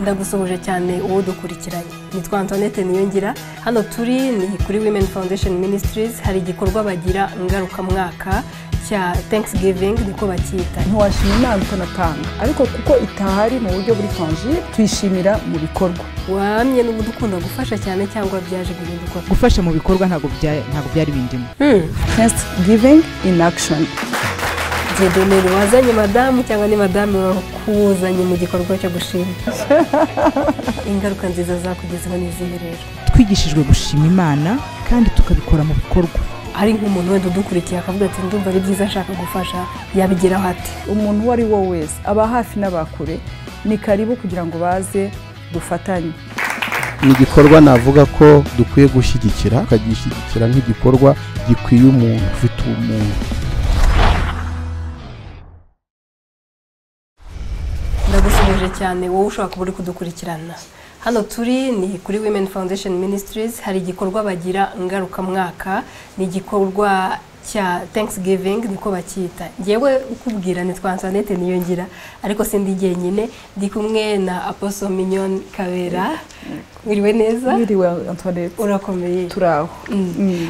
ndagusohoje cyane uwo dukurikiranye. Nitwa Antoinette Niyongira, hano turi ni kuri Women Foundation Ministries, hari igikorwa bagira ngaruka mwaka cya Thanksgiving niko bakita. Ntiwashima Imana utanatanga, ariko kuko itahari mu buryo buri tangible tuyishimira mu bikorwa. Wamye n'ubudukunda gufasha cyane cyangwa byaje guhinduka? Gufasha mu bikorwa ntago byari bindimo. Thanksgiving in action. Zedoneri wazanye madamu cyangwa ni madamu wakuzanye mu gikorwa cyo gushima? Ingaruka nziza zakugezeho n'izihe rero? Twigishijwe gushima Imana kandi tukabikora mu bikorwa. Hari nk'umuntu wenda udukurikiye akavuga ati ndumva ari byiza ashaka gufasha, yabigeraho ati? Umuntu uwo ari wo wese aba hafi n'abakure ni karibu kugira ngo baze dufatanye. Ni igikorwa navuga ko dukwiye gushyigikira, ukagishyigikira nk'igikorwa gikwiye umuntu ufite umuntu. Ndagusohoje cyane wowe ushobora kuba uri kudukurikirana. Hano turi ni kuri Women Foundation Ministries, hari igikorwa bagira ngaruka mwaka, ni igikorwa cya Thanksgiving niko bakita. Ngewe ukubwira nitwa Antoinette Niyongira, ariko sindi jyenyine, ndi kumwe na Apostle Mignon Kabera. Wiriwe neza? Wiriwe Antoinette. Urakomeye? Turaho.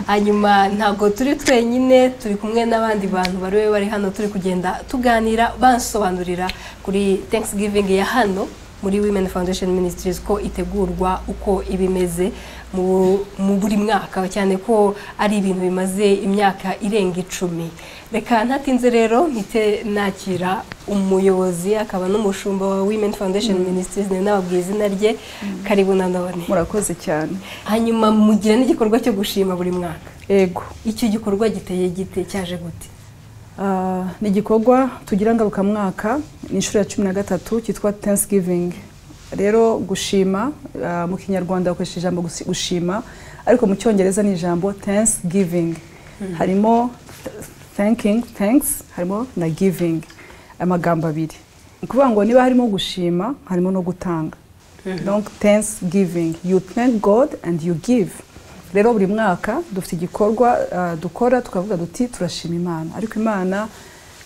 Hanyuma ntabwo turi twenyine, turi kumwe n'abandi bantu bari hano, turi kugenda tuganira bansobanurira kuri Thanksgiving ya hano muri Women Foundation Ministries ko itegurwa uko ibimeze mu buri mwaka, cyane ko ari ibintu bimaze imyaka irenga 10. Reka ntatinze rero mpite nakira umuyobozi akaba n'umushumba wa Women Foundation Ministries, n'ababwiye izina rye. Karibu nanone. Murakoze cyane. Hanyuma mugira n'igikorwa cyo gushima buri mwaka? Ego. Icyo gikorwa giteye gite, cyaje gute? Ni igikorwa tugira ngaruka mwaka, ni inshuro ya 13 cyitwa Thanksgiving. Rero gushima mu Kinyarwanda bakoresha ijambo gushima, ariko mu Cyongereza ni ijambo Thanksgiving. Harimo thanks, harimo na giving, amagambo abiri. Ukuvuga ngo niba harimo gushima harimo no gutanga. Donc Thanksgiving, you thank God and you give. Rero buri mwaka dufite igikorwa dukora tukavuga duti turashima Imana, ariko Imana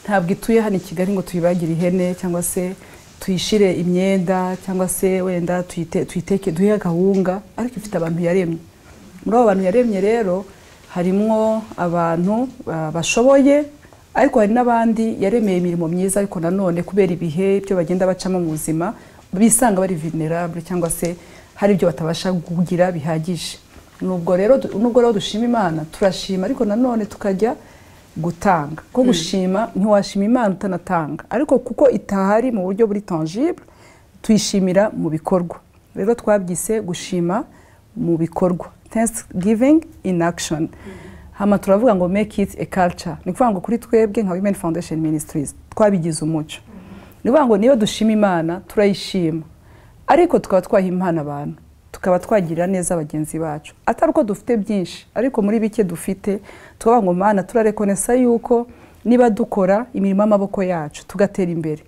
ntabwo ituye hano i Kigali ngo tuyibagire ihene cyangwa se tuyishire imyenda cyangwa se wenda tuyiteke duhe gahunga, ariko ifite abantu yaremye. Muri abo bantu yaremye rero harimo abantu bashoboye, ariko hari n'abandi yaremeye imirimo myiza, ariko nanone kubera ibihe byo bagenda bacamo mu buzima bisanga bari vulnerable cyangwa se hari ibyo batabasha kugira bihagije. Nubwo rero dushima Imana turashima, ariko nanone tukajya gutanga. Ko gushima ntiwashima Imana utanatanga, ariko kuko itahari mu buryo buri tangible tuyishimira mu bikorwa. Rero twabyise gushima mu bikorwa, Thanksgiving in action. Hama turavuga ngo make it a culture. Ni kuvuga ngo kuri twebwe nka Women Foundation Ministries twabigize umuco. Ni kuvuga ngo niyo dushima Imana turayishima, ariko tukaba twaha impano abantu, tukaba twagirira neza abagenzi bacu. Atari uko dufite byinshi, ariko muri bike dufite tukavuga ngo Mana turarekonesa yuko niba dukora imirimo y'amaboko yacu tugatera imbere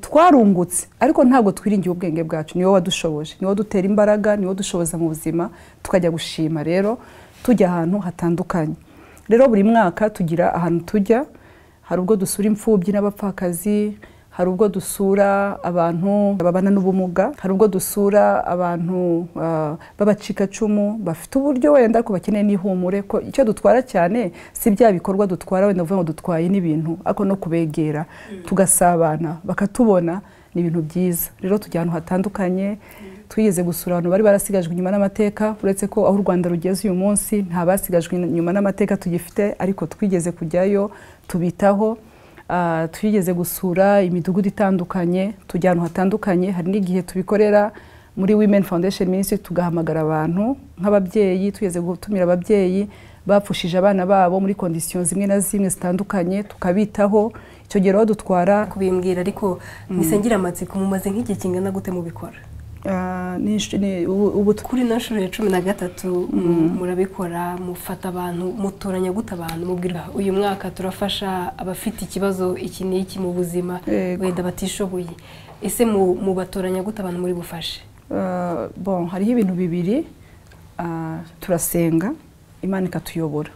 twarungutse, ariko ntabwo twiringiye ubwenge bwacu. Niwo wadushoboje, niwo dutera imbaraga, niwo dushoboza mu buzima, tukajya gushima. Rero tujya ahantu hatandukanye. Rero buri mwaka tugira ahantu tujya, hari ubwo dusura imfubyi n'abapfakazi, hari ubwo dusura abantu babana n'ubumuga, hari ubwo dusura abantu b'abacikacumu bafite uburyo wenda ariko bakeneye n'ihumure. Ko icyo dutwara cyane si bya bikorwa dutwara wenda uvuga ngo dutwaye n'ibintu, ariko no kubegera tugasabana bakatubona ni ibintu byiza. Rero tujya ahantu hatandukanye. Twigeze gusura abantu bari barasigajwe inyuma n'amateka, uretse ko aho u Rwanda rugeze uyu munsi nta basigajwe inyuma n'amateka tugifite, ariko twigeze kujyayo tubitaho. Twigeze gusura imidugudu itandukanye, tujya ahantu hatandukanye. Hari n'igihe tubikorera muri Women Foundation Ministries tugahamagara abantu nk'ababyeyi. Twigeze gutumira ababyeyi bapfushije abana babo muri conditions zimwe na zimwe zitandukanye tukabitaho. Icyo gihe rero dutwara kubimbwira, ariko nisengira amatsiko mumaze nk'iki kingana gute mubikora? Ubu kuri na nshuro ya 13 murabikora, mufata abantu, mutoranya gute abantu, mubwira uyu mwaka turafasha abafite ikibazo iki n'iki mu buzima wenda batishoboye. Ese mubatoranya gute abantu muri bufashe? Bon, hariho ibintu bibiri. Turasenga, Imana ikatuyobora,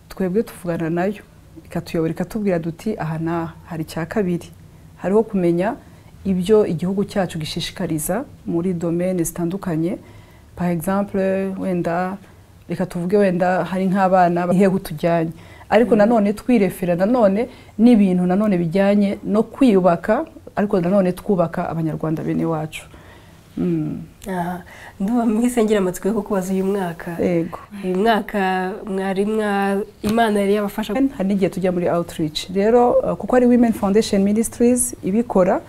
twebwe tuvugana nayo ikatuyobora, ikatubwira duti aha na hari cya kabiri. Hariho kumenya ibyo igihugu cyacu gishishikariza muri domaine zitandukanye. Par exemple wenda reka tuvuge wenda hari nk'abana baheho tujyanye, ariko nanone twirefera nanone n'ibintu nanone bijyanye no kwiyubaka, ariko nanone twubaka abanyarwanda bene wacu. Ndumva mwisengera amatsiko yo kubaza uyu mwaka. Yego. Uyu mwaka Imana yari yabafasha. Hari n'igihe tujya muri outreach. Rero kuko ari Women Foundation Ministries ibikora,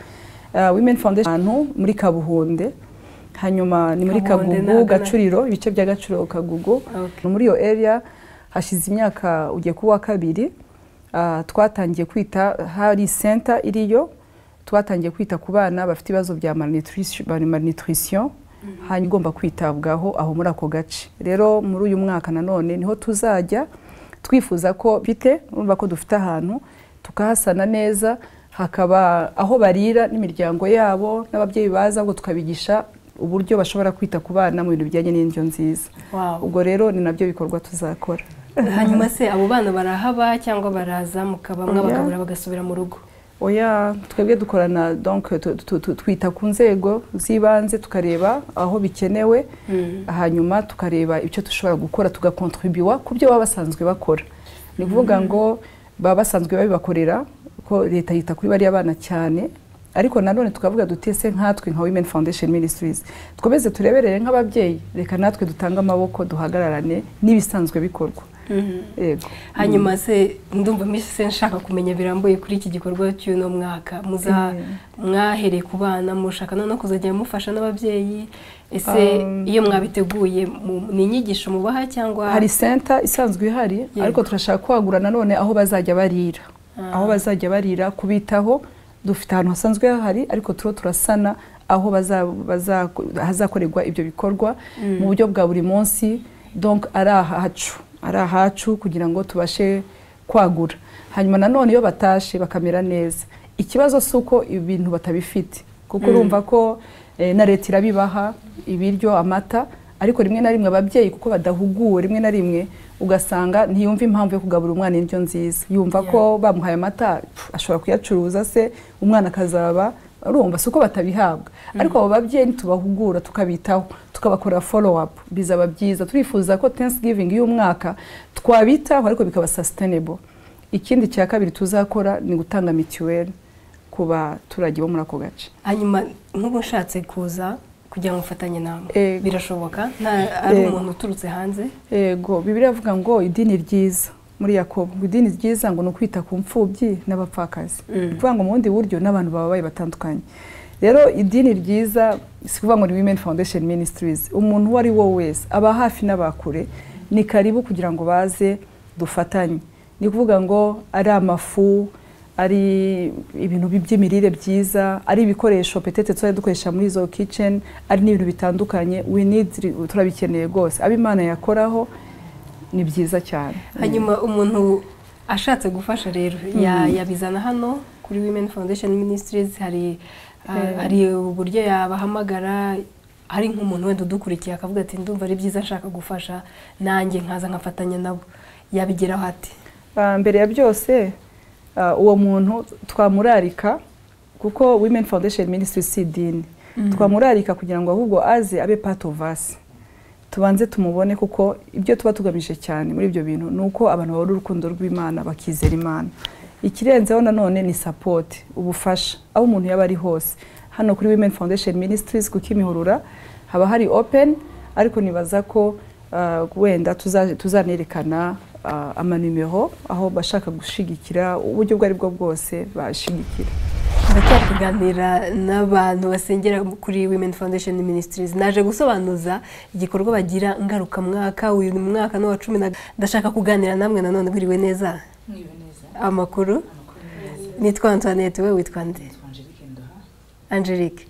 Women Foundation muri Kabuhunde, hanyuma ni muri Kagugu, Gacuriro, ibice bya Gacuriro, Kagugu. Muri iyo area hashize imyaka ugiye kuba kabiri, twatangiye kwita, hari center iriyo, twatangiye kwita ku bana bafite ibibazo bya malnutrition, hanyuma igomba kwitabwaho aho muri ako gace. Rero muri uyu mwaka nanone niho tuzajya twifuza ko urumva ko dufite ahantu tukahasana neza, hakaba aho barira n'imiryango yabo n'ababyeyi baza ngo tukabigisha uburyo bashobora kwita ku bana mu bintu bijyanye n'indyo nziza. Ubwo rero ni nabyo bikorwa tuzakora. Hanyuma se abo bana barahaba cyangwa baraza mukabamwe bakabura bagasubira mu rugo? Oya, twebwe dukorana, donc twita ku nzego z'ibanze tukareba aho bikenewe, hanyuma tukareba icyo dushobora gukora, tugakontribuwa ku byo baba basanzwe bakora. Ni kuvuga ngo baba basanzwe babibakorera ko leta yita kuri bari abana cyane, ariko nanone tukavuga dutese nkatwe nka Women Foundation Ministries twobeze tureberere nk'ababyeyi, reka natwe dutanga amaboko duhagararane n'ibisanzwe bikorwa. Yego. Hanyuma se ndumva mise nshaka kumenya birambuye kuri iki gikorwa cy'uno mwaka, mwahereye ku bana mushaka no kuzajya mufasha n'ababyeyi. Ese iyo mwabiteguye ni inyigisho mubaha cyangwa hari center isanzwe ihari, ariko turashaka kwagura nanone aho bazajya barira, aho bazajya barira kubitaho. Dufite ahantu hasanzwe hahari, ariko turasana aho hazakorerwa ibyo bikorwa mu buryo bwa buri munsi, donc ari ahacu kugira ngo tubashe kwagura. Hanyuma nanone iyo batashe bakamera neza, ikibazo si uko ibintu batabifite, kuko urumva ko na leta irabibaha ibiryo, amata, ariko rimwe na rimwe ababyeyi kuko badahuguwe, rimwe na rimwe ugasanga ntiyumva impamvu yo kugabura umwana indyo nziza, yumva ko bamuhaye amata ashobora kuyacuruza se umwana akazaba, urumva suko batabihabwa. Ariko abo babyeyi nitubahugura tukabitaho tukabakora follow up, bizaba byiza. Turifuza ko Thanksgiving y'umwaka twabitaho ariko bikaba sustainable. Ikindi cya kabiri tuzakora ni gutanga mituweli ku baturage bo muri ako gace. Hanyuma nk'ubushatse kuza kugira ngo ufatanye namwe birashoboka? Ari umuntu uturutse hanze? Yego, Bibiliya ivuga ngo idini ryiza muri Yakobo, idini ryiza ngo nukwita ku mfubyi n'abapfakazi. Kuvuga ngo mu bundi buryo n'abantu babaye batandukanye. Rero idini ryiza si kuvuga ngo ni Women Foundation Ministries, umuntu wari wo wese aba hafi n'abakure ni karibu kugira ngo baze dufatanye. Ni kuvuga ngo ari amafu, ari ibintu by'imirire byiza, ari ibikoresho petete twari dukoresha muri zo kitchen, ari n'ibintu bitandukanye, turabikeneye rwose. Abimana yakoraho ni byiza cyane. Hanyuma umuntu ashatse gufasha rero yabizana hano kuri Women Foundation Ministries, hari uburyo yabahamagara, hari nk'umuntu wenda udukurikiye akavuga ati ndumva ari byiza nshaka gufasha nanjye nkaza nkafatanya nabo, yabigeraho ati? Mbere ya byose uwo muntu twamurarika, kuko Women Foundation Ministries si idini, twamurarika kugira ngo ahubwo aze abe part of us, tubanze tumubone, kuko ibyo tuba tugamije cyane muri ibyo bintu nuko abantu babona urukundo rw'Imana bakizera Imana. Ikirenzeho nanone ni support, ubufasha aho umuntu yaba ari hose. Hano kuri Women Foundation Ministries ku Kimihurura haba hari open, ariko nibaza ko wenda tuzanerekana amanimero aho bashaka gushigikira uburyo bwari bwo bwose bashigikira. Ndacyari kuganira n'abantu basengera kuri Women Foundation Ministries. Naje gusobanuza igikorwa bagira ngaruka mwaka, uyu mwaka no wa 10. Ndashaka kuganira namwe nanone biriwe neza. Amakuru? Nitwa Antoinette, we witwa nde? Angelique.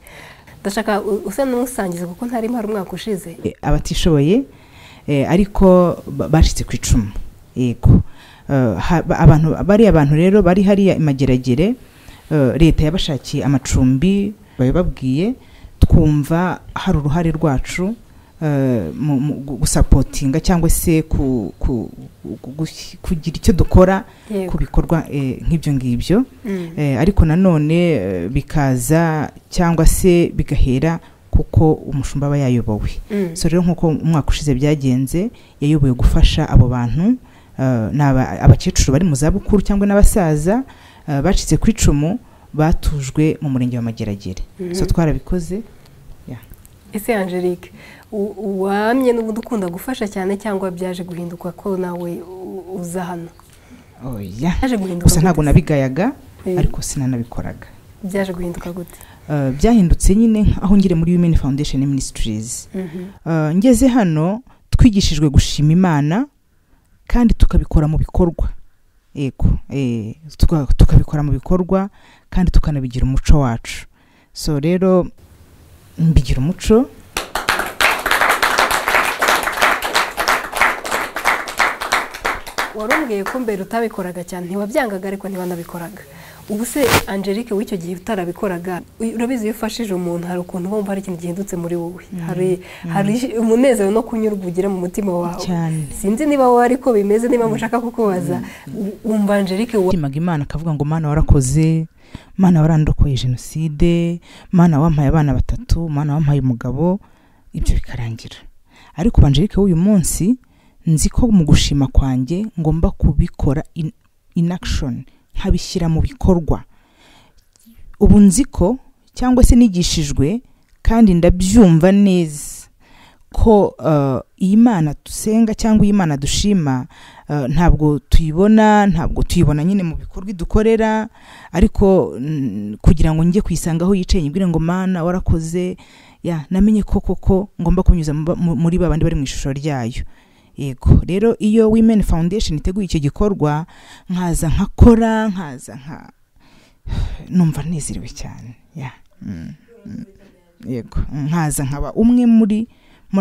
Ndashaka usa n'umusangiza kuko ntari mpari umwaka ushize. Abatishoboye ariko bashitse ku 10. Yego. Abantu rero bari hariya Imageragere, leta yabashakiye amacumbi, bababwiye twumva hari uruhare rwacu gusapotinga cyangwa se kugira icyo dukora ku bikorwa nk'ibyo ngibyo, ariko nanone bikaza cyangwa se bigahera kuko umushumba aba yayobowe. So rero nk'uko umwaka ushize byagenze, yayoboye gufasha abo bantu abakecuru bari mu zabukuru cyangwa n'abasaza bacitse ku icumu batujwe mu murenge wa Mageragere. So twarabikoze. Ese Angelique, wamye n'ubundi ukunda gufasha cyane cyangwa byaje guhinduka ko nawe uza hano? Oya, gusa ntabwo nabigayaga ariko sinanabikoraga. Byaje guhinduka gute? Byahindutse nyine aho ngire muri Women Foundation Ministries. Ngeze hano twigishijwe gushima Imana kandi tukabikora mu bikorwa. Yego, tukabikora mu bikorwa kandi tukanabigira umuco wacu. So rero mbigira umuco. Warumbwiye ko mbere utabikoraga cyane, ntiwabyangaga ariko ntiwanabikoraga. Ubu se Angelique w'icyo gihe utarabikoraga, urabizi iyo ufashije umuntu hari ukuntu wumva hari ikintu gihindutse muri wowe, hari umunezero no kunyurwa ugira mu mutima wawe. Sinzi niba wowe ariko bimeze, niba mushaka kukubaza wumva Angelique washimaga Imana akavuga ngo Mana warakoze, Mana warandokoye jenoside, Mana wampaye abana 3, Mana wampaye umugabo, ibyo bikarangira. Ariko Angelique w'uyu munsi nzi ko mu gushima kwanjye ngomba kubikora in action, nkabishyira mu bikorwa. Ubu nzi ko cyangwa se nigishijwe kandi ndabyumva neza ko Imana dusenga cyangwa Imana dushima ntabwo tuyibona nyine mu bikorwa dukorera, ariko kugira ngo njye kwisangaho yicaye nyibwire ngo Mana warakoze, namenye koko ngomba kunyuza muri babandi bari mu ishusho ryayo. Yego, rero iyo Women Foundation iteguye icyo gikorwa nkaza nkakora, numva nezerewe cyane. Yego, nkaza nkaba umwe muri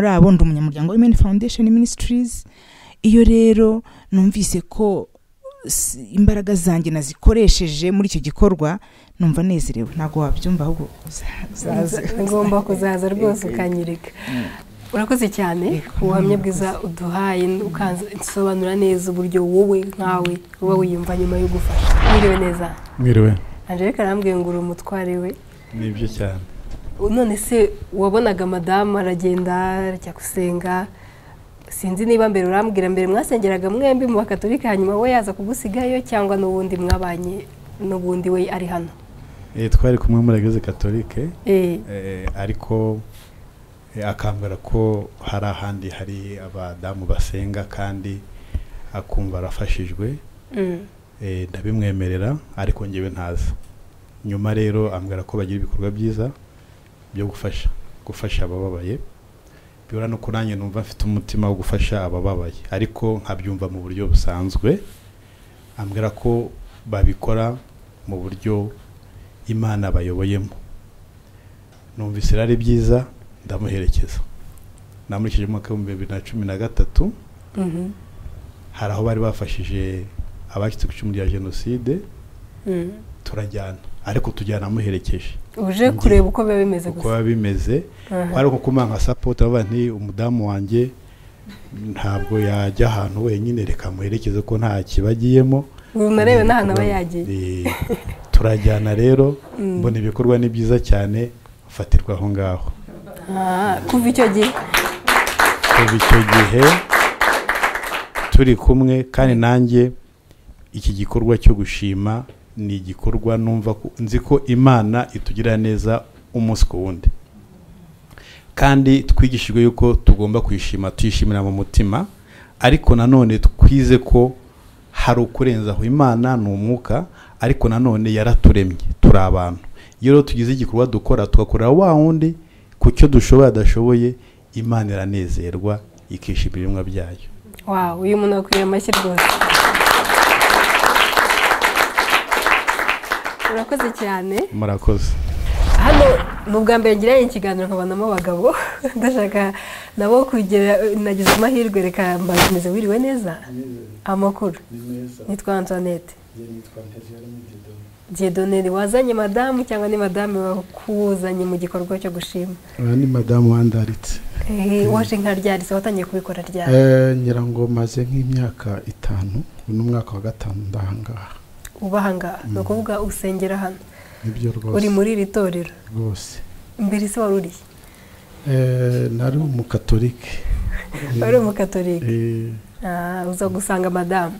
abo ndi umunyamuryango wa Women Foundation Ministries. Iyo rero numvise ko imbaraga zanjye nazikoresheje muri icyo gikorwa, numva nezerewe. Ntago wabyumva ahubwo ngomba kuzaza rwose ukanyereka. Urakoze cyane ubuhamya bwiza uduhaye, ukansobanura neza uburyo wowe nkawe uba wiyumva nyuma yo gufasha. Mwiriwe neza? Mwiriwe. Angelique arambwiye ngo uri umutware we. Nibyo cyane. None se wabonaga madamu aragenda ajya gusenga, sinzi niba mbere urambwira mbere mwasengeraga mwembi mu bakatolika hanyuma we yaza kugusigayo cyangwa n'ubundi mwabanye n'ubundi we ari hano? Twari kumwe muri Eglise Catholique, ariko akambara ko hari ahandi hari abadamu basenga kandi akumva arafashijwe. Ndabimwemerera ariko ngewe ntaza. Nyuma rero ambwira ko bagira ibikorwa byiza byo gufasha abababaye. Bibura no kuranye numva mfite umutima wo gufasha abababaye, ariko nkabyumva mu buryo busanzwe. Ambwira ko babikora mu buryo Imana bayoboyemo. Numvise ari byiza, ndamuherekeza. Namurikije mu mwaka wa 2013. Hari aho bari bafashije abacitse ku icumu rya jenoside. Turajyana, ariko tujyana amuherekeje. Uje kureba uko biba bimeze gusa. Uko biba bimeze. Ariko kumanga support aba nti umudamu wanjye ntabwo yajya ahantu wenyine, reka muherekeze ko nta kibagiyemo. Narebe n'ahantu aba yagiye. Turajyana rero, mbona ibikorwa ni byiza cyane, ufatirwa aho ngaho. Kuva icyo gihe turi kumwe, kandi nanjye iki gikorwa cyo gushima ni igikorwa numva nzi ko Imana itugira neza umunsi ku wundi, kandi twigishijwe yuko tugomba kwishima, tuyishimira mu mutima, ariko nanone twize ko hari ukurenza aho. Imana ni umwuka, ariko nanone yaraturemye turi abantu. Iyo rero tugize igikorwa dukora tugakorera wa wundi ku cyo dushoboye adashoboye, Imana iranezerwa ikishimira ibiremwa byayo. Wow, uyu muntu akwiye amashyi rwose. Urakoze cyane. Murakoze. Hano n'ubwa mbere ngiranye ikiganiro nkabonamo abagabo, ndashaka nabo kugira nagize amahirwe, reka mbazimize. Wiriwe neza? Amakuru? Nitwa Antoinette. Dieudonne. Wazanye madamu cyangwa ni madamu wakuzanye mu gikorwa cyo gushima? Ni madamu wandaritse. waje nka ryari se watangiye kubikora ryari? ngira ngo maze nk'imyaka 5 n'umwaka wa 5 ndahangaha. Ubahanga no kuvuga usengera hano? Nibyo rwose. Uri muri iri torero? Rwose. Mbere se waruri? Nari umukatolike. Wari umukatolike? Uza gusanga madame?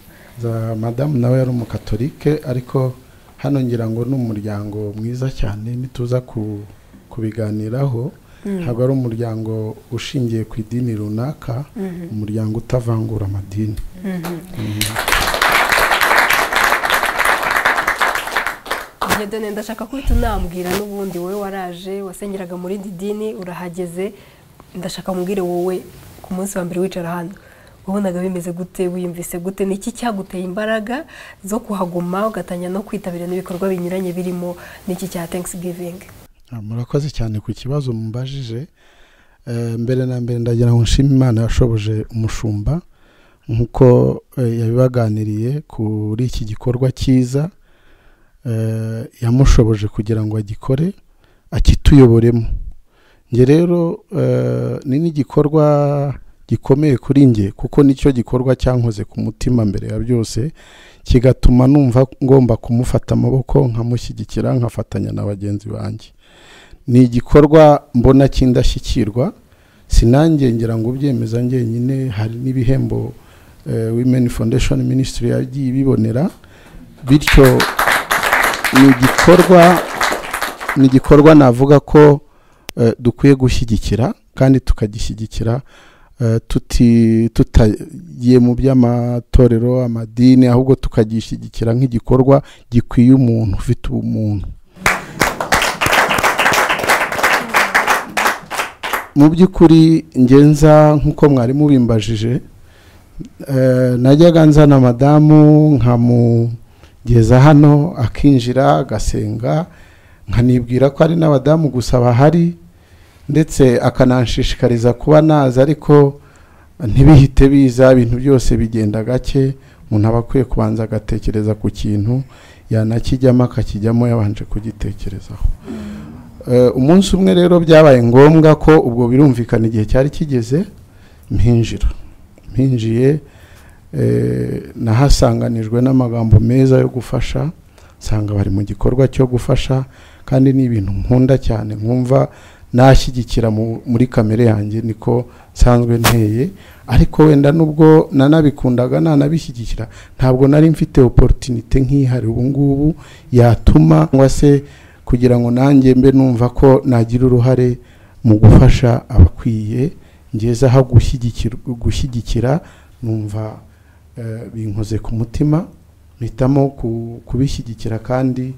Madame nawe yari umukatolike, ariko hano ngira ngo n'umuryango mwiza cyane nituza kubiganiraho. Ntabwo ari umuryango ushingiye ku idini runaka, umuryango utavangura amadini. Dieudonné, ndashaka ko tunambwira n'ubundi wowe waraje wasengeraga muri didini urahageze, ndashaka mubwire wowe ku munsi wa mbere wicara hano wabonaga bimeze gute, wiyumvise gute, niki cyaguteye imbaraga zo kuhaguma ugatanya no kwitabira n'ibikorwa binyuranye birimo niki cya Thanksgiving? Murakoze cyane ku kibazo mumbajije. Mbere na mbere ndagira ngo nshime Imana yashoboje umushumba nkuko yabibaganiriye kuri iki gikorwa cyiza, yamushoboje kugira ngo agikore akituyoboremo. Nge rero ni n'igikorwa gikomeye kuri nge kuko nicyo gikorwa cyankoze ku mutima mbere ya byose, kigatuma numva ngomba kumufata amaboko nkamushyigikira nkafatanya na bagenzi banjye. Ni igikorwa mbona kindashyikirwa, sinange ngira ngo ubyemeza njyenyine, hari n'ibihembo Women Foundation Ministry yagiye bibonera, bityo ni igikorwa navuga ko dukwiye gushyigikira kandi tukagishyigikira tutagiye mu by'amatorero amadini, ahubwo tukagishyigikira nk'igikorwa gikwiye umuntu ufite ubumuntu. Mu by'ukuri ngenza nkuko mwari mubimbajije, najyaga nzana madamu nkamugeza hano akinjira agasenga, nkanibwira ko ari n'abadamu gusa bahari, ndetse akananshishikariza kuba naza, ariko ntibihite biza, ibintu byose bigenda gake. Umuntu aba akwiye kubanza agatekereza ku kintu, yanakijyamo akakijyamo yabanje kugitekerezaho. Umunsi umwe rero byabaye ngombwa ko ubwo birumvikana igihe cyari kigeze mpinjiye, nahasanganijwe n'amagambo meza yo gufasha, nsanga bari mu gikorwa cyo gufasha, kandi ni ibintu nkunda cyane, nkumva nashyigikira muri kamere yanjye, niko nsanzwe nteye. Ariko wenda nubwo nanabikundaga nanabishyigikira, ntabwo nari mfite opportunity nk'ihari ubu ngubu yatuma cyangwa se kugira ngo nanjye mbe numva ko nagira uruhare mu gufasha abakwiye. Ngeze aho gushyigikira numva binkoze ku mutima, mpitamo kubishyigikira, kandi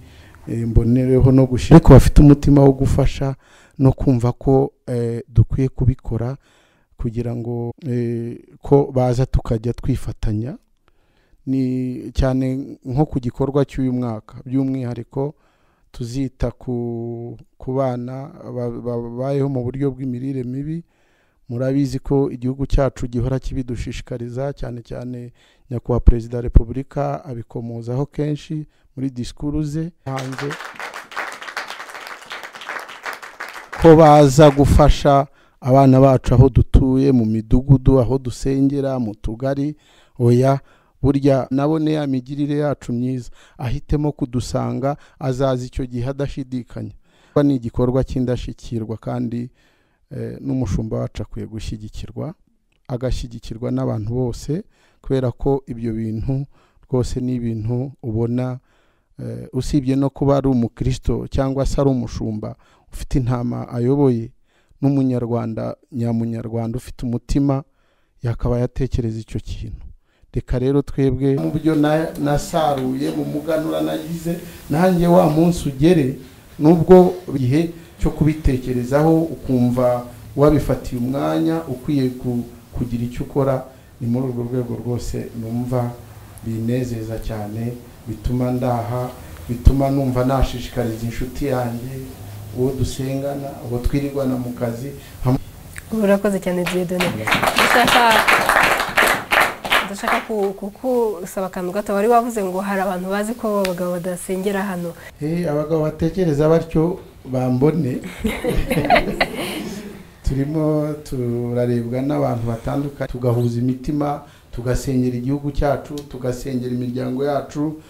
mbonereho no gushyira ko bafite umutima wo gufasha no kumva ko dukwiye kubikora, kugira ngo ko baza tukajya twifatanya. Ni cyane nko ku gikorwa cy'uyu mwaka by'umwihariko tuzita ku bana babayeho mu buryo bw'imirire mibi. Murabizi ko igihugu cyacu gihora kibidushishikariza, cyane cyane nyakubahwa Perezida wa Repubulika abikomozaho kenshi muri disikuru ze hanze, ko baza gufasha abana bacu aho dutuye, mu midugudu, aho dusengera, mu tugari. Oya, burya nabone ya migirire yacu myiza, ahitemo kudusanga, azaza icyo gihe adashidikanya. Ni igikorwa cy'indashyikirwa, kandi n'umushumba wacu akwiye gushyigikirwa, agashyigikirwa n'abantu bose, kubera ko ibyo bintu rwose ni ibintu ubona, usibye no kuba ari umukristo cyangwa se ari umushumba ufite intama ayoboye, n'umunyarwanda nyamunyarwanda ufite umutima yakaba yatekereza icyo kintu. Reka rero twebwe mu byo nasaruye mu muganura nagize, nanjye wa munsi ugere, nubwo gihe cyo kubitekerezaho ukumva wabifatiye umwanya ukwiye kugira icyo ukora. Ni muri urwo rwego rwose numva binezeza cyane, bituma ndaha, bituma numva nashishikariza inshuti yanjye, uwo dusengana, uwo twirirwana mu kazi. Urakoze cyane Dieudonné. Ndashaka kukusaba akantu gato. Wari wavuze ngo hari abantu bazi ko abagabo badasengera hano. Abagabo batekereza batyo bambone. turimo turarebwa n'abantu batandukanye tugahuza imitima tugasengera igihugu cyacu tugasengera imiryango yacu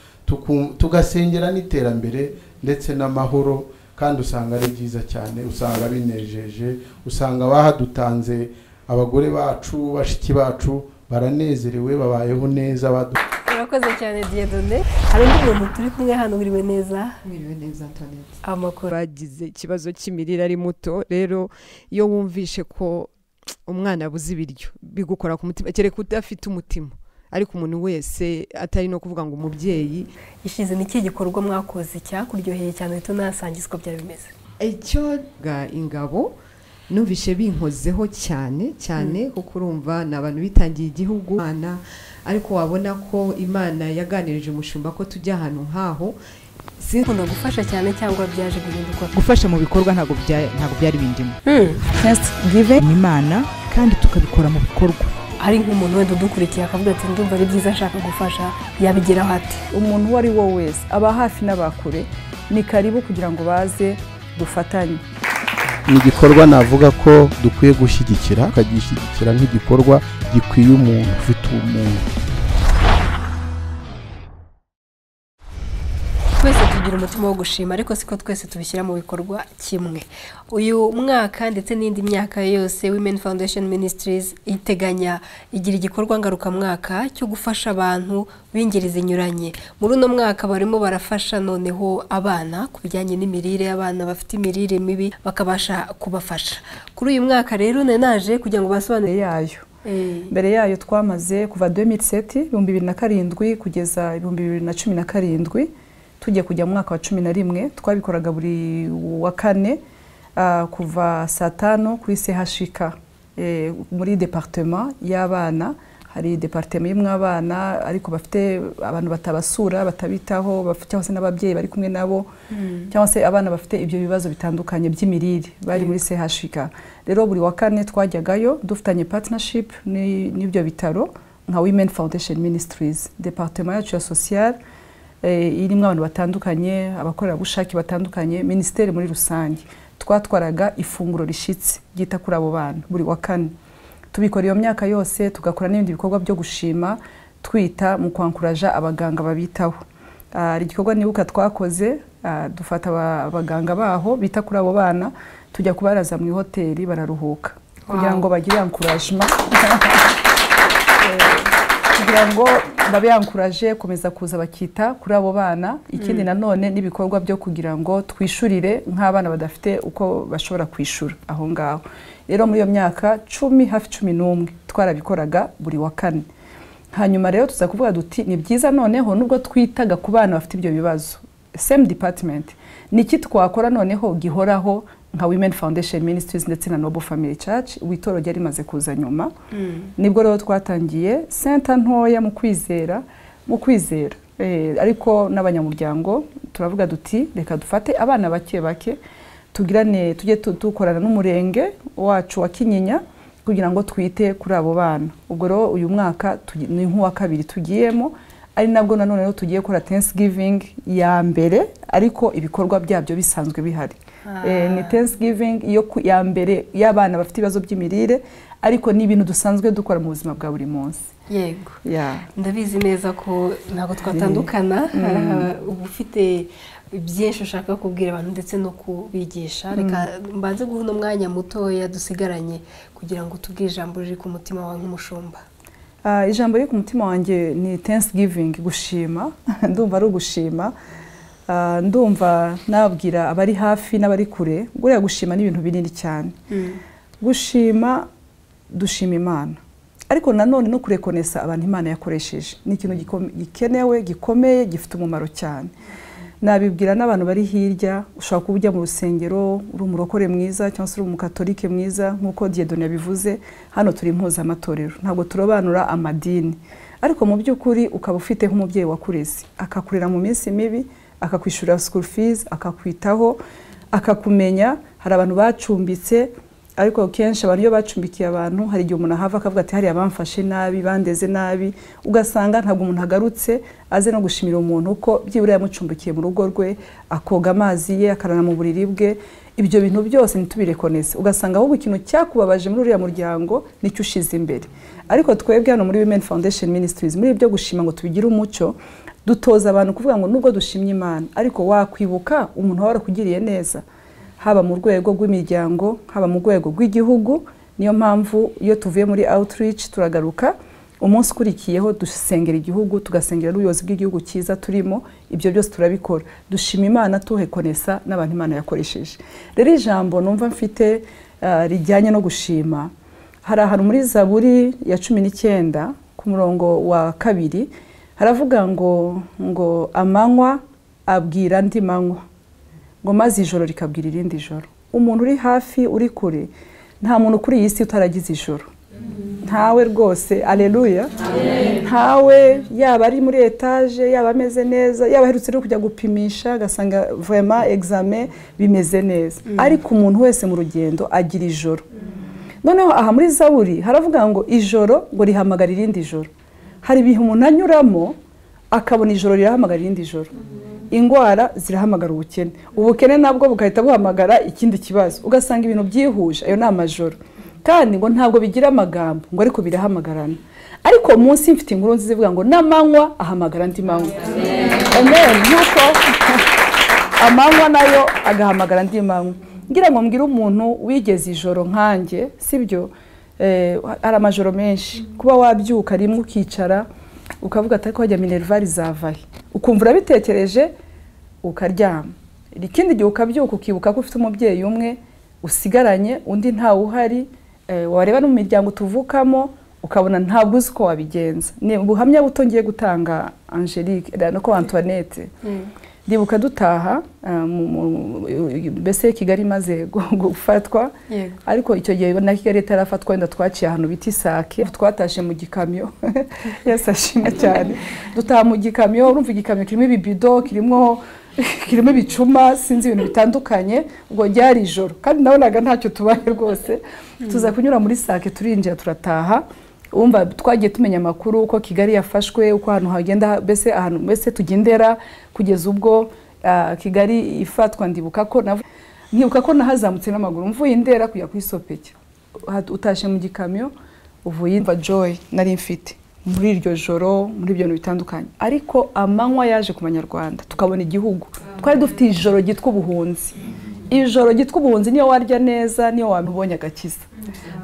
tugasengera n'iterambere ndetse n'amahoro kandi usanga ari byiza cyane usanga binejeje usanga bahadutanze abagore bacu bashiki bacu baranezerewe babayeho neza urakoze cyane Dieudonné hari undi muntu turi kumwe hano wiriwe neza Antoinette amakuru bagize ikibazo cy'imirire ari muto rero iyo wumvishe ko umwana abuze ibiryo bigukora ku mutima kereka udafite umutima ariko umuntu wese atari no kuvuga ngo umubyeyi ishize n'iki gikorwa mwakoze cyakuryoheye cyane tunasangizwa bya bimeze icyo ingabo numvishe binkozeho cyane kuko urumva n'abantu bitangiye igihugu ariko wabona ko Imana yaganirije umushumba ko tujya ahantu nkaho sinkunda gufasha cyane cyangwa byaje guhinduka gufasha mu bikorwa ntabwo byari bindimo Thanksgiving Imana kandi tukabikora mu bikorwa hari nk'umuntu wenda udukurikiye akavuga ati ndumva ari byiza ashaka gufasha yabigeraho ati umuntu uwo ari wo wese aba hafi n'abakure ni karibu kugira ngo baze dufatanye ni igikorwa navuga ko dukwiye gushyigikira tukagishyigikira nk'igikorwa gikwiye umuntu ufite umuntu twese tugira umutima wo gushima ariko siko twese tubishyira mu bikorwa kimwe uyu mwaka ndetse n'indi myaka yose Women Foundation Ministries igira igikorwa ngarukamwaka cyo gufasha abantu b'ingeri zinyuranye muri uno mwaka barimo barafasha noneho abana ku bijyanye n'imirire abana bafite imirire mibi bakabasha kubafasha kuri uyu mwaka rero naje kugira ngo basobanure yayo mbere yayo twamaze kuva 2007 2007 kugeza 2017 tugiye kujya mu mwaka wa 11 twabikoraga buri wa kane kuva saa 5 kuri CHK muri departement y'abana hari departement y'umwabana ariko bafite abantu batabasura batabitaho bafite hose n'ababyeyi bari kumwe nabo cyangwa se abana bafite ibyo bibazo bitandukanye by'imirire bari muri CHK rero buri wa kane twajyagayo dufitanye partnership n'ibyo bitaro nka Women Foundation Ministries departement yacu ya social irimo abantu batandukanye abakorerabushake batandukanye ministeri muri rusange twatwaraga ifunguro rishitse gita kuri abo bana buri wa kane tubikora iyo myaka yose tugakora n'ibindi bikorwa byo gushima twita mu kwankuraja abaganga babitaho igikorwa nibuka twakoze dufata abaganga baho bita kuri abo bana tujya kubaraza mu hoteli bararuhuka kugira ngo bagire encouragement kugira ngo babe yankuraje komeza kuza bakita kuri abo bana ikindi nanone n'ibikorwa byo kugira ngo twishurire nk'abana badafite uko bashobora kwishura aho ngaho rero muri iyo myaka 10 hafi 11 twarabikoraga buri wa kane hanyuma rero tuza kuvuga duti ni byiza noneho nubwo twitaga ku bana bafite ibyo bibazo same department niki twakora noneho gihoraho nka Women Foundation Ministries ndetse na Noble Family Church witoro ryari maze kuza nyuma nibwo rero twatangiye center ntoya mu kwizera ariko n'abanyamuryango turavuga duti reka dufate abana bake tugirane tujye tukorana n'umurenge wacu wa Kinyinya kugira ngo twite kuri abo bana ubwo rero uyu mwaka ni nk'uwa kabiri tugiyemo ari nabwo nanone rero tugiye gukora Thanksgiving ya mbere ariko ibikorwa byabyo bisanzwe bihari ni Thanksgiving ya mbere y'abana bafite ibibazo by'imirire ariko ni ibintu dusanzwe dukora mu buzima bwa buri munsi yego ndabizi neza ko ntabwo twatandukana uba ufite byinshi ushaka kubwira abantu ndetse no kubigisha reka mbanze guha uno mwanya mutoya dusigaranye kugira ngo tubwire ijambo riri ku mutima wawe nk'umushumba ijambo riri ku mutima wanjye ni Thanksgiving gushima ndumva ari ugushima ndumva nabwira abari hafi n'abari kure guriya gushima ni ibintu binini cyane gushima dushima Imana ariko nanone no kurekonesa abantu Imana yakoresheje ni ikintu gikenewe gikomeye gifite umumaro cyane nabibwira n'abantu bari hirya ushaka kubujya mu rusengero uri umurokore mwiza cyangwa se uri umukatolike mwiza nkuko Dieudonné yabivuze hano turi impuza amatorero ntabwo turobanura amadini ariko mu by'ukuri ukaba ufite nk'umubyeyi wakureze akakurera mu minsi mibi akakwishura school fees akakwitaho akakumenya hari abantu bacumbitse ariko kenshi abantu iyo bacumbikiye abantu hari igihe umuntu ahava akavuga ati hari abamfashe nabi bandeze nabi ugasanga ntabwo umuntu agarutse aze no gushimira umuntu uko byibura yamucumbikiye mu rugo rwe akoga amazi ye akarana mu buriri bwe ibyo bintu byose ntitubirekonese ugasanga ahubwo ikintu cyakubabaje muri uriya muryango nicyo ushize imbere. Ariko twebwe hano muri Women Foundation Ministries muri ibyo gushima ngo tubigire umuco, dutoza abantu kuvuga ngo nubwo dushimye Imana ariko wakwibuka umuntu warakugiriye neza, haba mu rwego rw'imiryango, haba mu rwego rw'igihugu. Niyo mpamvu iyo tuvuye muri outreach turagaruka umunsi ukurikiyeho dusengera igihugu, tugasengera n'ubuyobozi bw'igihugu cyiza turimo. Ibyo byose turabikora, dushima Imana tuhekonesa n'abantu Imana yakoresheje. Rero ijambo numva mfite rijyanye no gushima, hari ahantu muri Zaburi ya 19 ku murongo wa 2 haravuga ngo amanywa abwira andi manywa, ngo maze ijoro rikabwira irindi joro. Umuntu uri hafi, uri kure, nta muntu kuri iyi si utaragize ijoro. Ntawe rwose, aleluya. Ntawe, yaba ari muri etage, yaba ameze neza, yaba aherutse kujya gupimisha gasanga vraiment examen bimeze neza. Ariko umuntu wese mu rugendo agira ijoro. Noneho aha muri Zaburi haravuga ngo ijoro ngo rihamagara irindi joro. Hari ibihe umuntu anyuramo akabona ijoro rirahamagara irindi joro. Ingwara zirahamagara ubukene, ubukene nabwo bugahita buhamagara ikindi kibazo, ugasanga ibintu byihuje. Ayo ni amajoro, kandi ngo ntabwo bigira amagambo ngo ariko birahamagarana. Ariko munsi mfite inkuru nziza ivuga ngo n'amanywa ahamagara andi manywa. Amen. Nuko amanywa nayo agahamagara andi manywa. Ngira ngo mbwira umuntu wigeze ijoro nkanjye, sibyo? Ari amajoro menshi, kuba wabyuka rimwe ukicara ukavuga ati ko hajya minervari zavahe, ukumva urabitekereje ukaryama. Ikindi gihe ukabyuka ukibuka ko ufite umubyeyi umwe usigaranye, undi ntawe uhari, wareba no mu miryango tuvukamo ukabona ntabwo uzi ko wabigenza. Ni ubuhamya butongeye gutanga Angelique nako Antoinette. Ndibuka dutaha mbese Kigali maze gufatwa, ariko icyo gihe na Kigali tarafatwa wenda twaciye ahantu biti Isake, twatashe mu gikamyo. Yasashimwe cyane. Dutaha mu gikamyo, urumva igikamyo kirimo ibibido, kirimo ibicuma, sinzi ibintu bitandukanye, ubwo ryari ijoro kandi nabonaga ntacyo tubaye rwose. Tuza kunyura muri Sake, turinjira turataha. Umva twagiye tumenya amakuru uko Kigali yafashwe, uko ahantu hagenda bese ahantu bese tugendera kugeza ubwo Kigali ifatwa. Ndibuka ko nahazamutse n'amaguru mvuye Ndera kujya kwisopeke. Utashe mu gikamyo uvuye imva joy nari mfite muri iryo joro, muri ibyo bintu bitandukanye. Ariko amanywa yaje ku Banyarwanda tukabona igihugu. Twari dufite ijoro gitwa ubuhunzi. Ijoro gitwa ubuhunzi niyo warya neza, niyo wabonye agakiza.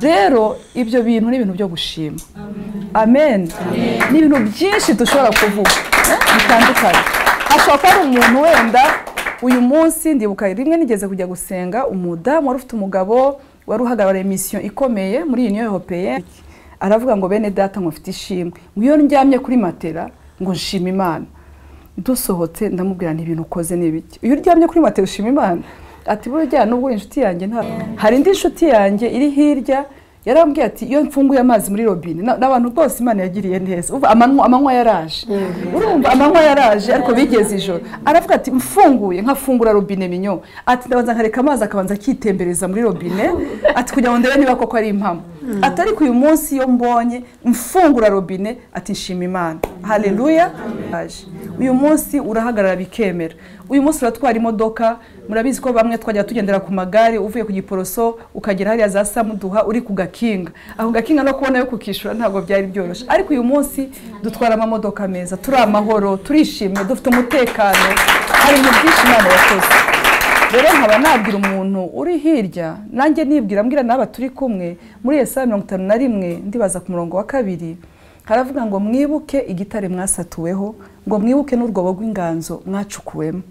Rero ibyo bintu ni ibintu byo gushima. Amen. Ni ibintu byinshi dushobora kuvuga bitandukanye. Hashobora kuba ari umuntu wenda uyu munsi, ndibuka rimwe nigeze kujya gusenga, umudamu wari ufite umugabo wari uhagarariye mission ikomeye muri Union Européenne. Aravuga ngo bene data ngo mfite ishimwe, iyo ndyamye kuri matera ngo nshima Imana. Dusohotse ndamubwira nti ibintu ukoze n'ibiki. Iyo uryamye kuri matera ushima Imana? Ati burya nubwo inshuti yanjye nta, hari indi inshuti yanjye iri hirya yarambwiye ati iyo mfunguye amazi muri robine n'abantu bose Imana yagiriye neza. Amanywa yaraje, urumva amanywa yaraje, ariko bigeze ijoro. Aravuga ati mfunguye nkafungura robine minyo, ati ndabanza nkareka amazi akabanza akitembereza muri robine, ati kugira ngo ndebe niba koko ari impamo. Atari ku uyu munsi iyo mbonye mfungura robine ati nshima Imana. Haleluya. Uyu munsi urahagarara bikemera. Uyu munsi uratwara imodoka, murabizi ko bamwe twajya tugendera ku magare, uvuye ku Giporoso ukagera hariya za Samuduha uri ku Gakinga. Aho Gakinga no kubona yo kukishura ntabwo byari byoroshye. Ariko uyu munsi dutwara amamodoka meza, turi amahoro, turishimye, dufite umutekano. Hari ibintu byinshi Imana yakoze. Rero nkaba nabwira umuntu uri hirya, nanjye nibwira mbwira n'aba turi kumwe muri Yesaya 51 ndibaza ku murongo wa 2 haravuga ngo mwibuke igitare mwasatuweho, ngo mwibuke n'urwobo rw'inganzo mwacukuwemo.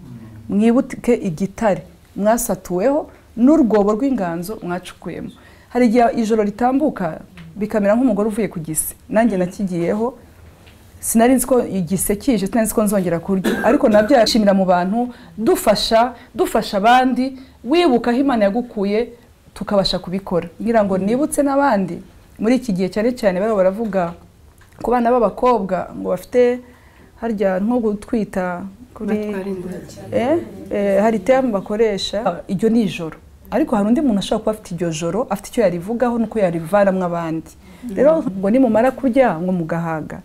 Mwibuke igitare mwasatuweho n'urwobo rw'inganzo mwacukuwemo. Hari igihe ijoro ritambuka bikamera nk'umugore uvuye ku gise, nanjye nakigiyeho, sinari nzi ko igise kije, sinari nzi ko nzongera kurya, ariko nabyo yashimira mu bantu dufasha abandi, wibuka aho Imana yagukuye tukabasha kubikora. Ngira ngo nibutse n'abandi muri iki gihe cyane baravuga ku bana b'abakobwa ngo bafite harya nko gutwita kuri hari terme bakoresha, iryo ni ijoro. Ariko hari undi muntu ashobora kuba afite iryo joro, afite icyo yarivugaho nuko yarivaramwe abandi. Rero ngo nimumara kurya ngo mugahaga,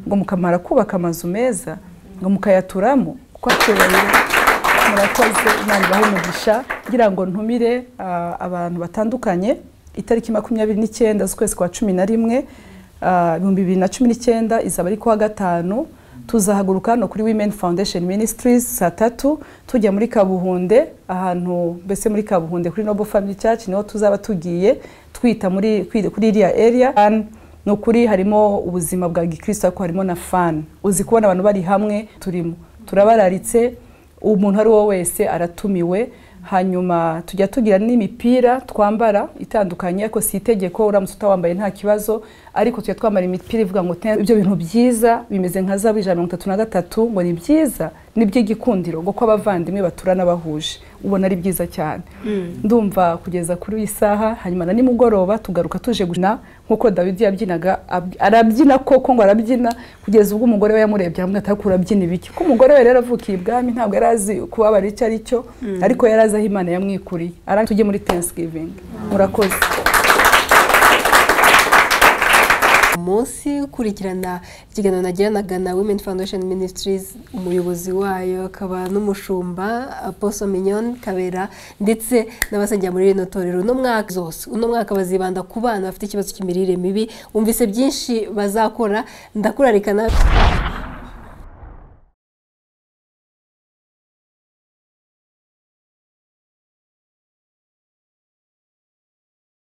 ngo mukamara kubaka amazu meza, ngo mukayaturamo, kuko acyubahiro murakoze Imana ibahe umugisha ngira ngo ntumire abantu batandukanye itariki 29 z'ukwezi kwa 11 2019 izaba ari kuwa gatanu tuzahaguruka no kuri Women Foundation Ministries saa 3 tujya muri Kabuhunde ahantu mbese muri Kabuhunde kuri Noble Family Church niho tuzaba tugiye twita kuri iriya area no kuri harimo ubuzima bwa gikristo ko harimo na fan uzi kubona abantu bari hamwe turimo turabararitse umuntu ari wo wese aratumiwe hanyuma tujya tugira n'imipira twambara itandukanye ariko si itegeko uramutse utawambaye nta kibazo ariko tujya twambara imipira ivuga ngo ibyo bintu byiza bimeze nka za 133 ngo ni byiza niby'igikundiro ngo ko abavandimwe baturana bahuje ubona ari byiza cyane ndumva kugeza kuri isaha hanyuma na nimugoroba tugaruka tuje gukina nkuko David yabyinaga arabyina koko ngo arabyina kugeza ubwo umugore we yamurebye hamwe atakura byina ibiki ko umugore we rero avukiye ibwami ntabwo yarazi kubabara icyo ari cyo ariko yarazi aho Imana yamwikuriye tujye muri Thanksgiving murakoze umunsi ukurikirana ikiganiro nagiranaga na Women Foundation Ministries umuyobozi wayo akaba n'umushumba Apostle Mignon Kabera ndetse n'abasengera muri rino torero no mwaka zose uno mwaka bazibanda ku bana bafite ikibazo cy'imirire mibi umvise byinshi bazakora ndakurarikana